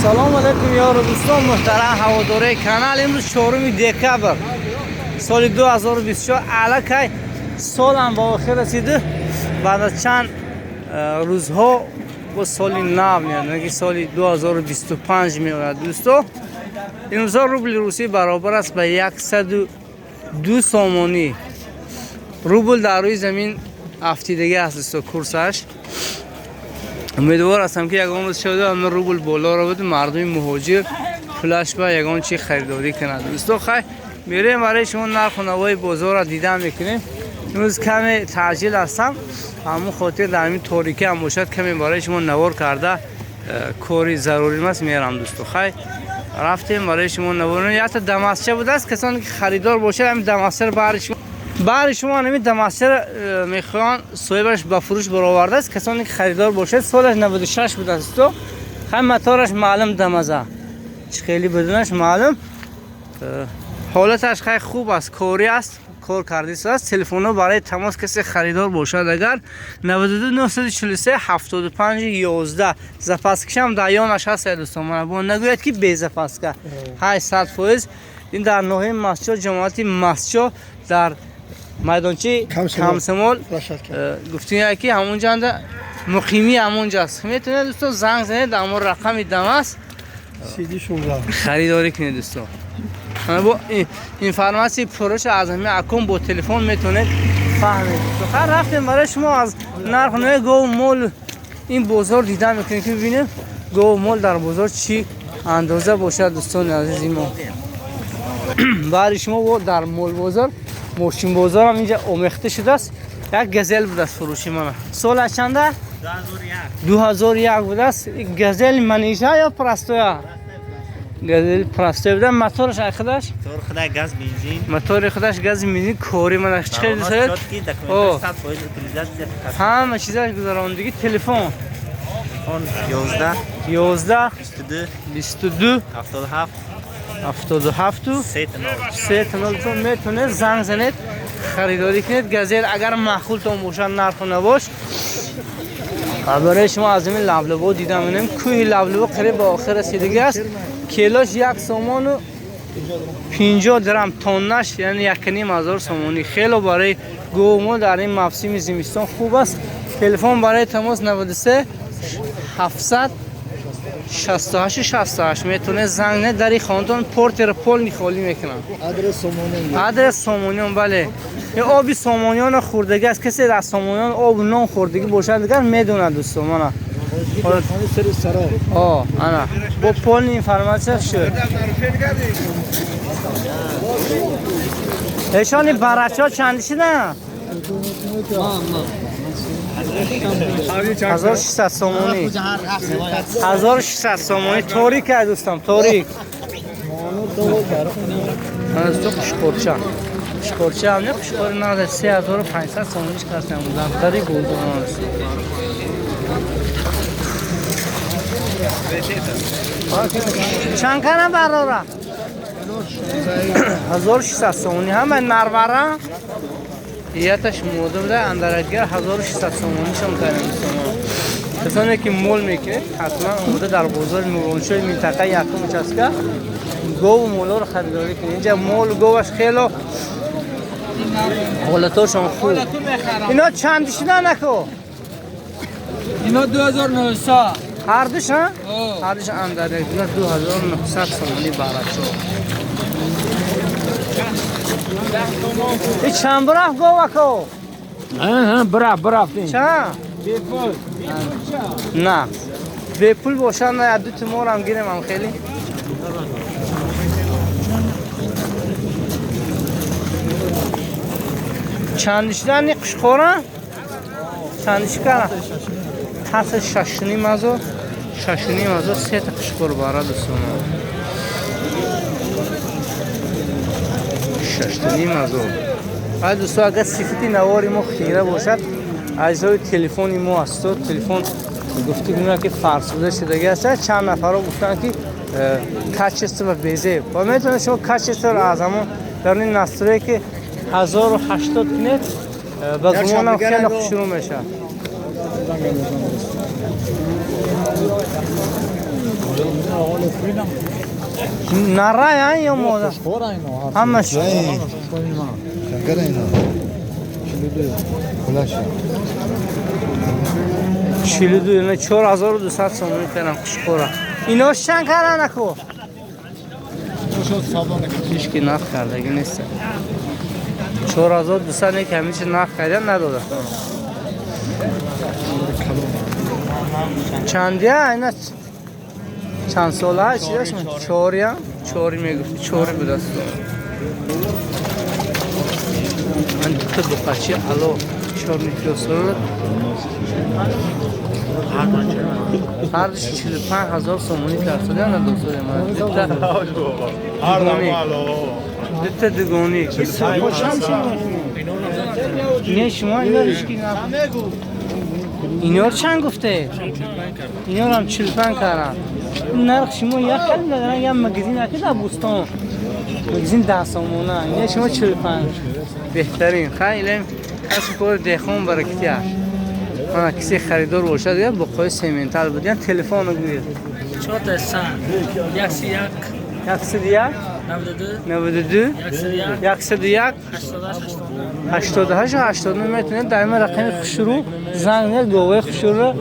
سلام علیکم یار دوستان محترم هواداره کانال. امروز 4 دکبر سال 2024 الکی سالم با آخر رسیده. بعد از چند روزها با سال نو میاد، یعنی سال 2025 میاد دوستان. امروز روبل روسی برابر است به 102 سومانی. روبل در روی زمین افتیدگی است کورسش. امیدوار هستم که یگان روز شده اما روبل بالا رو بده، مردم مهاجر فلش با یگان چی خریداری کنند دوستان. خیلی میریم برای شما نرخ و نوای بازار را دیدن میکنیم. امروز کمی تعجیل هستم، اما خاطر در این تاریکی هم باشد کمی برای شما نوار کرده کاری ضروری است میرم دوستان. خیلی رفتیم برای شما نوار. یا تا دماسچه بوده است، کسانی که خریدار باشه همین دماسچه برای شما همین دماسچه میخوان صاحبش به فروش برآورده است. کسانی که خریدار باشه سالش 96 بوده است تو. خیلی متارش معلوم دمازه چه خیلی بدونش معلوم. حالتش خیلی خوب است، کاری است، کار کردیس است. تلفن برای تماس کسی خریدار باشد اگر 92 943 75 11 زپاسکشم دایانش هست دوستان. من با نگوید که بی زپاسکه 800%. این در ناحیه مسجد جماعتی مسجد در میدانچه کمسمال گفتیم که همونجا مقیمی همونجا است. میتونه دوستان زنگ زنید، اما رقم دم است خریداری کنید دوستان. با اینفرماسی فروش از همین اکون با تلفن میتونید فهمید. خیلی رفتیم برای شما از نرخ نوع گو مول این بازار دیدن میکنید که ببینیم گو مول در بازار چی اندازه باشد دوستان عزیزی ما. برای شما در مول بازار ماشین بازار هم اینجا آمیخته شده است. یک گزل بوده است فروشی من. سال چنده؟ 2001 بوده است. گزل منیژه یا پرستویا؟ گزل پرستویا بوده. موتورش خودش؟ موتور خودش گاز بنزین. موتور خودش گاز بنزین کاری من چه خیلی دوست دارم. همه چیزاش گذراندگی. تلفن 11 22 77 3 میتونه زنگ زنید خریداری کنید. گزل اگر معقول تو باشه نرخ نباش. برای شما از این لبلبا دیدم می‌بینیم کوه لبلبا قریب به آخر رسیدگی است. کیلوش 1 سومان و 50 درم، تونش یعنی 1.5 سومانی. خیلی برای گومو در این موسم زمستان خوب است. تلفن برای تماس 93 700 68 میتونه زنگ نه در این خاندان پورترپول خالی میکنن. آدرس سومونیان بله. این آبی سومونیان خوردگی است. کسی از سومونیان آب نان خوردگی باشه دیگر میدونه دوستان. من انا با پول اینفرماسیون شد. ایشانی برچا چند شدن؟ 1600 سومانی. 1600 سومانی تاریک است دوستان. تاریک از تو قشقورچه قشقورچه هم نه قشقور نه 3500 سومانیش کردم بودم تاریک بود. چند کنه برارا 1600 سومانی همه نروره یتش موده بوده اندرگیر 1600 سومانیش هم کنیم دوستان. کسانی که مول میکنه حتما اومده در بازار نورانشوی منطقه یکم چسکه گو و مولا رو خریداری کنید. اینجا مول گوش خیلی حالتاشون خوب. اینا چند شدن نکو؟ اینا 2900 هر دوش ها؟ هر دوش اندرگیر 2900 سومانی براتون. این چند برف گوه کو؟ برف چند؟ بیپول نه بیپول باشن نه دو تمور هم گیرم هم خیلی چندش دنی قشقوره؟ چندش کنه؟ تاس 6.5 مزو 3 تا قشقور باره دوستان. 6.5 مزو. بعد دوستان اگر صفتی نواری ما خیره باشد اجزای تلفنی ما است. تلفن گفتی میگن که فرض بوده شده است. چند نفر رو گفتن که کچستر و بیزه و میتونه شما کچستر از همون در این نستره که 1080 کنید با گمانم خیلی خوب شروع میشه. نره یا مادر همش شنکر اینا 42 اینا 4200 سوم میکنم قشقورا ایناش چند کردن اکو هیچ کی نخ کردگی نیست 4200 نیک همیشه نخ کردن نداده چندیه اینا چند ساله ها چی داشت من؟ چهاری هم؟ چهاری میگفتی چهاری بود است من دوتا دو قچی الو 4 میلیون سال هر دوش 45,000 سومونی کرد نه دوستای من دوتا دگونی نه شما اینا ریشکی نبود اینا رو چند گفته؟ اینا رو هم 45 کردن نرخ شما یک کلی ندارن یا مگزین اکی در بوستان مگزین 10 سومونه اینا شما 45 بهترین خیلی کسی کار دهخون برکتی هست من کسی خریدار باشد یا بقای سیمنتال بود یا تلفن رو گوید 4 92 101 88 و 89 میتونید دائما رقم خشرو زنگ نه گوه خشرو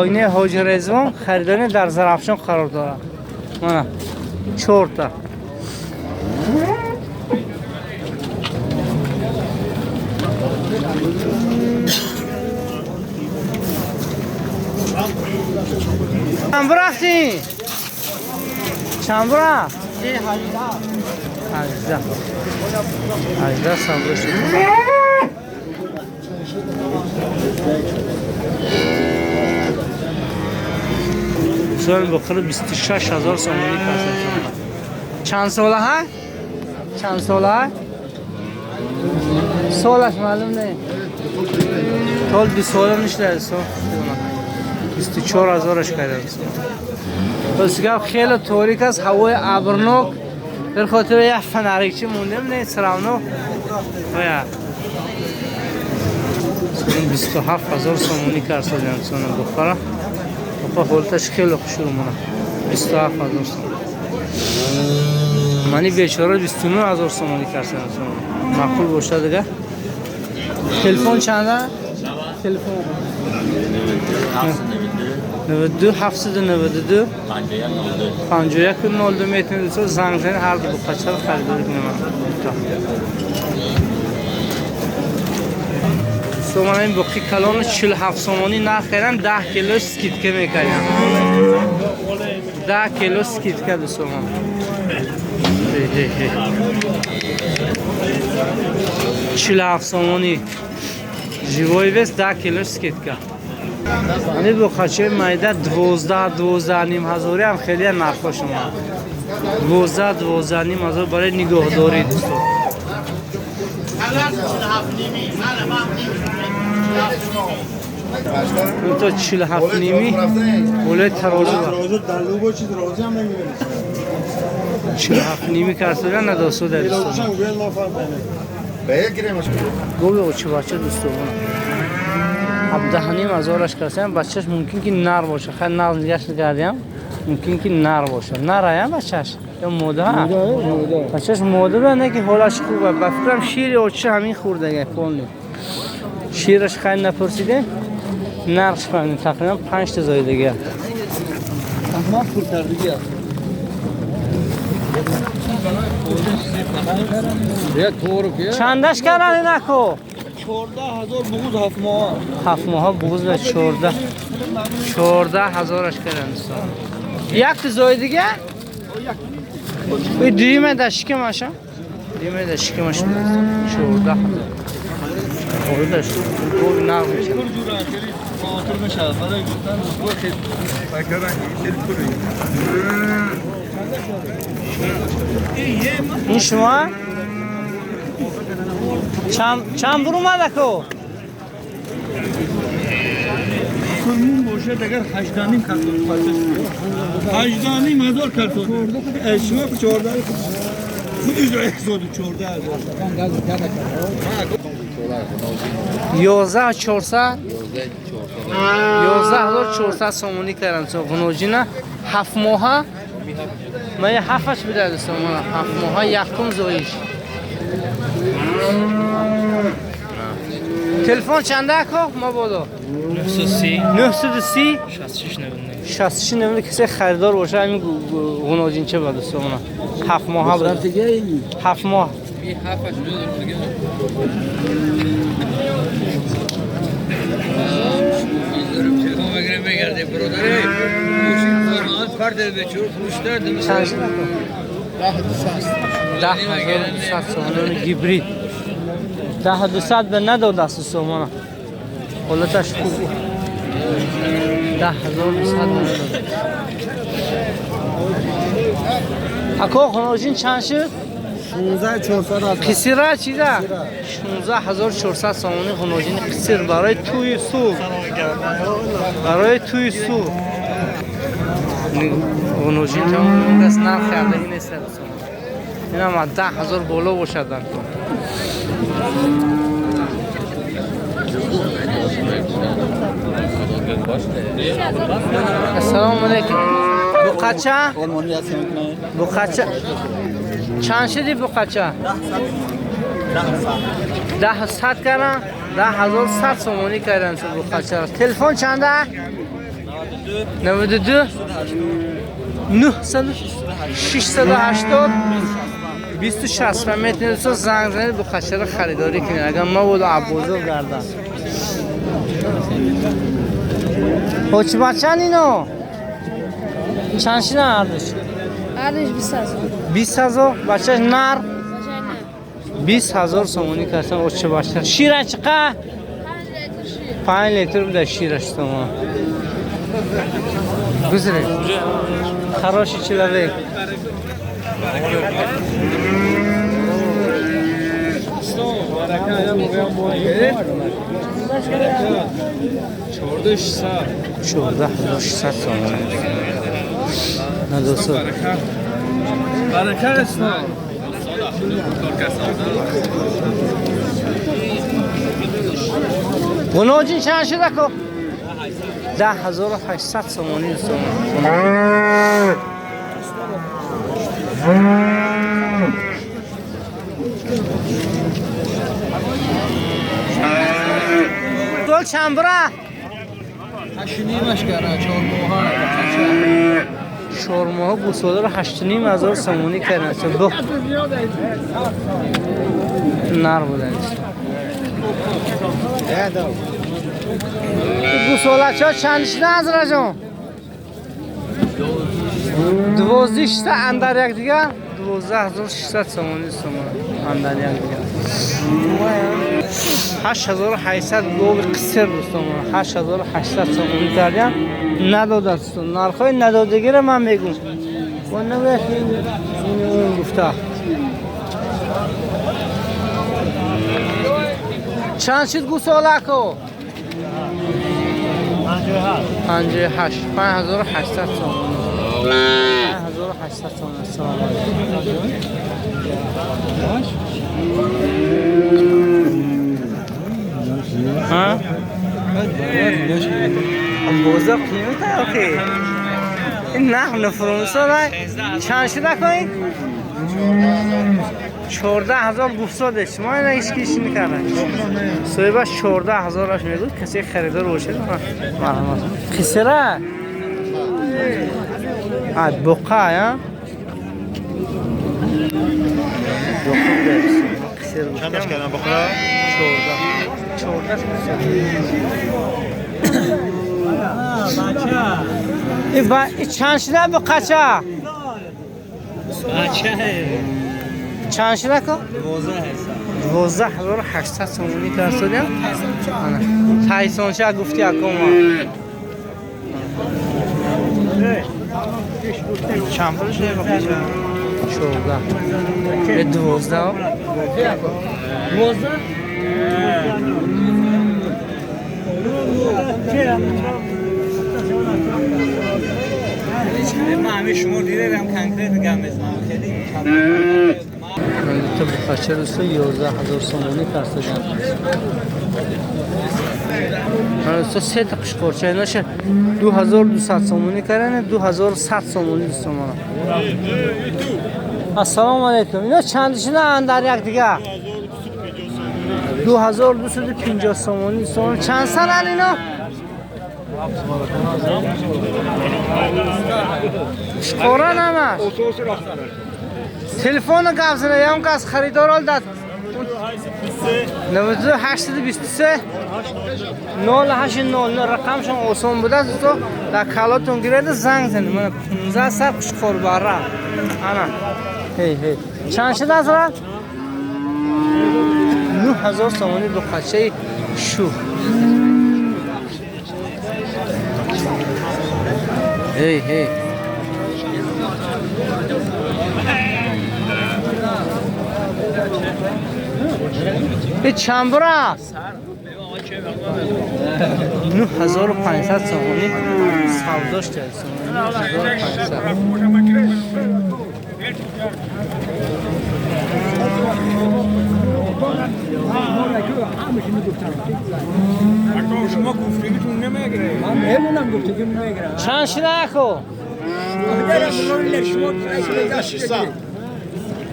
اینه حاج رضوان خریدار در زرافشان قرار داره من 4 تا چند برختی؟ چند برخت؟ 18 سال شد سال بخور 26,000 سومونی کاسه چند ساله ها؟ چند ساله ها؟ سالش معلوم نه طول 20 ساله نشده 24,000 کرده بس گفت خیلی تاریک است هوای ابرناک در خاطر یک فنریچی موندم نه سراونو ویا 27,000 سومونی کرد سالیان سونا بخوره بخواه حالتش خیلی خوش رو مونه 27,000 سومونی منی بیچاره 29,000 سومونی کرد سونا معقول باشه دیگه تلفن چنده؟ تلفن 92 792 51 02 میتونید زنگ زنید هر دو بخچه رو خریداری کنیم من این بقی کلان 47 سومانی نرخ کردم 10 کیلو سکیتکه میکنیم 10 کیلو سکیتکه دو سومان 47 سومانی جیوی بس 10 کیلو سکیتکه یعنی دو خچه مایده 12 نیم هزاری هم خیلی نرخ شما 12 نیم هزار برای نگاهداری دوستان اون تا 47 نیمی اولای ترازو بود 47 نیمی کرده نداستو در دوستان گوی اوچه بچه دوستان 17 نیم هزارش کردیم بچهش ممکن که نر باشه خیلی نر نگهش کردیم ممکن که نر باشه نر هم بچهش یا موده بچهش موده بنده که حالش خوبه بفکرم شیر اوچه همین خورده کلی شیرش خیلی نپرسیده نرش فهمیم تقریبا 5 تا زایدگی تمام خورتردگی است چندش کردن این اکو 14,000 بغوز 7 ماه 7 ماه بغوز به 14,000 کردن یک تا زایدگی این دیمه دشکی ماشا دیمه دشکی ماشا 14,000 خوری داشت خوری نام میشه خاطر میشه برای گفتن وقت این شما چند برو اومده کو کلمون باشه دیگر 18 نیم کارتون 18 نیم هزار کارتون شما 14 11 400 11400 сомонӣ кардам со ғуноҷина 7 моҳа ма 7аш бидад сомона 7 моҳа якум зоиш телефон чанда ко мабодо 930 66 90 кисе харидор боша ҳамин ғуноҷинча баду сомона 7 моҳа буд 7 моҳ гибрид 10200 به نداده سومانه حالتش خوب 10200 اکو خنوجین چند شد 16400 کسی را چیده 16400 سومانی خنوجین قصیر برای توی سو خنوجین تمام دست نرخ کرده نیست این هم 10000 بالا باشد در تو السلام علیکم بقچه چند شدی بقچه 100 کردن 10100 سومانی کردن بقچه تلفن چنده 92 900 680 260 میتونید زنگ زنید بقچه را خریداری کنید اگر ما بود عبوزو گردن Hoç bachchan ino? Chanshina ardish? Ardish 20000. 20000 bachcha nar? 20000 somoni karsan hoç bachcha. Shira chiqa? 5 litr bida shira shtoma. Guzre. Хороший человек. شورده 600 سومن نه دوستو برکت است غنوجین چند شده که 10800 سومانی دول چند برا؟ 8.5 کردن 4 ماه 4 ماه گوساله رو 8500 سومانی کردن بخ نر بودن گوساله چا چند شده از رجان 12600 اندر یک دیگه 12600 سومانی اندر یک دیگه 8800 گوب قصر دوستان 8800 سومانی کردیم نداده دوستان نرخای ندادگی رو من میگم و نگه این گفته چند شد گوساله کو 58 5800 سومانی 5800 سومانی ها؟ بوزا قیمت اوکی این نه فرانسه رای چند شده کنید 14000 گفته شما اینا هیچ کیش نکردن صاحب 14000 اش میگه کسی خریدار باشه مرحمت خسره بقا یا چندش کردن بخورا 14 این چند شده بقچه چند شده که 12800 سومانی کرد تایسون شا گفتی اکما چند پولش ده بخورا 14 12 12 من همه شما دیدم کنکریت گم میزنم خیلی تو بخاطر دوستا 11000 سومونی فرستادم. دوستا سه تا قشقورچه ایناش 2200 سومونی کردن 2100 سومونی دوستا ما. السلام علیکم. اینا چندشونه اندر یک دیگه 2250 سومونی سومون چند سالن اینا؟ قرآن همه تلفون گفزنه یا اون که از خریدار حال داد 92 823 080 رقمشون آسان بوده تو در کلاتون گیرده زنگ زنید من 15 سر خوش خور باره انا هی چند شده از را؟ 9000 سومونی دو خچه شو هی این چند برا؟ 9500 سومونی سوداش دارد 9500 شما گفتگیتون نمیگیره من میمونم گفتگی نمیگیره چند شده اکو؟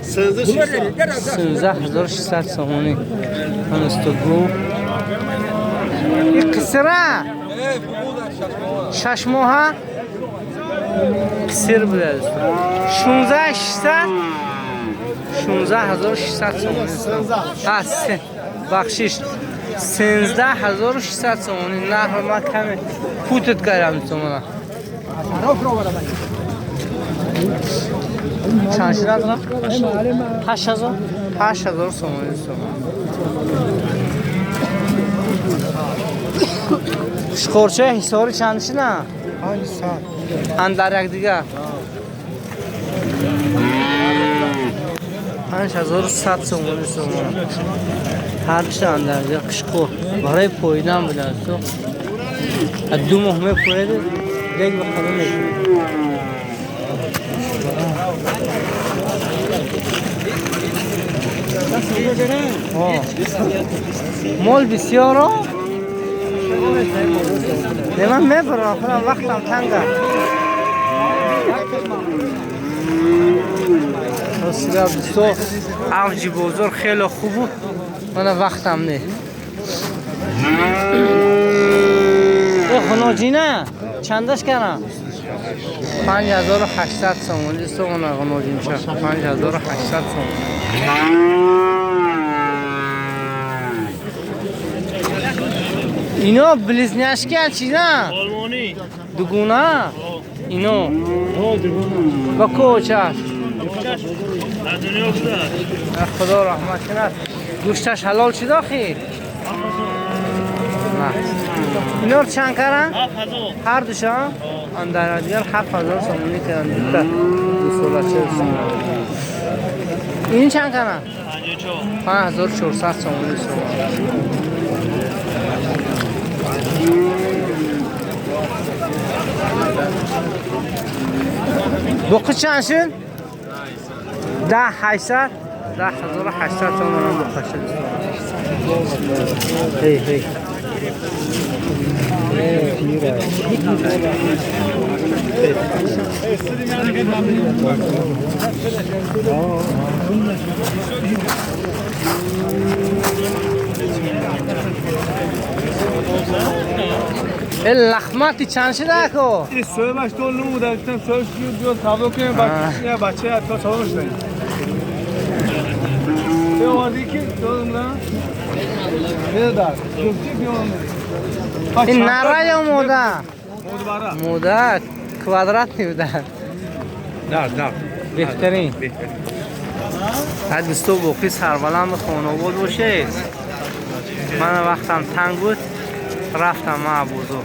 13600 سومونی هنستگو این قصره 6 ماه قصر بوده 16600 سومونی هست بخشش 13600 سومونی نه من کمی پوتت کردم تو من چند شده دارم؟ 8000 سومونی شکرچه حساری چند شده؟ 500 اندر یک دیگه 5100 سومونی هر چه اندر دیگه قشقو برای پویدن بوده تو از 2 ماه پویده دیگه بخواه نمیده مال بسیار ها من میبرم خودم وقتم تنگه رسیده بسو اوجی بزرگ خیلی خوب بود من وقتم نه خناجی نه چندش کنم 5800 سومونی است اون خناجی میشه 5800 سومونی اینا بلیزنیشکل چی نه؟ آلمانی دوگونه اینو با کوچش در دنیا بوده خدا رحمت کنه گوشتش حلال شد آخی؟ نه اینا رو چند کردن؟ 7000 هر دوشان؟ اندر دیگر 7000 سومونی کردن دیگر 240 سومونی این چند کردن؟ 5400 سومونی بقی چند شد؟ 10800 10800 تومان بقی شد هی این لخماتی چند شده اکو؟ این صاحبش تو نموده گفتم صاحبش بیاد تابلو کنه بچه حتی صاحبش داریم یه آوازی که دادم نه؟ بیده در جفتی بیان این نره یا موده؟ موده موده کوادرات نیوده در بهترین هر دستو بوقی سربلند خانواده باشه من وقتم تنگ بود رفتم ما بودو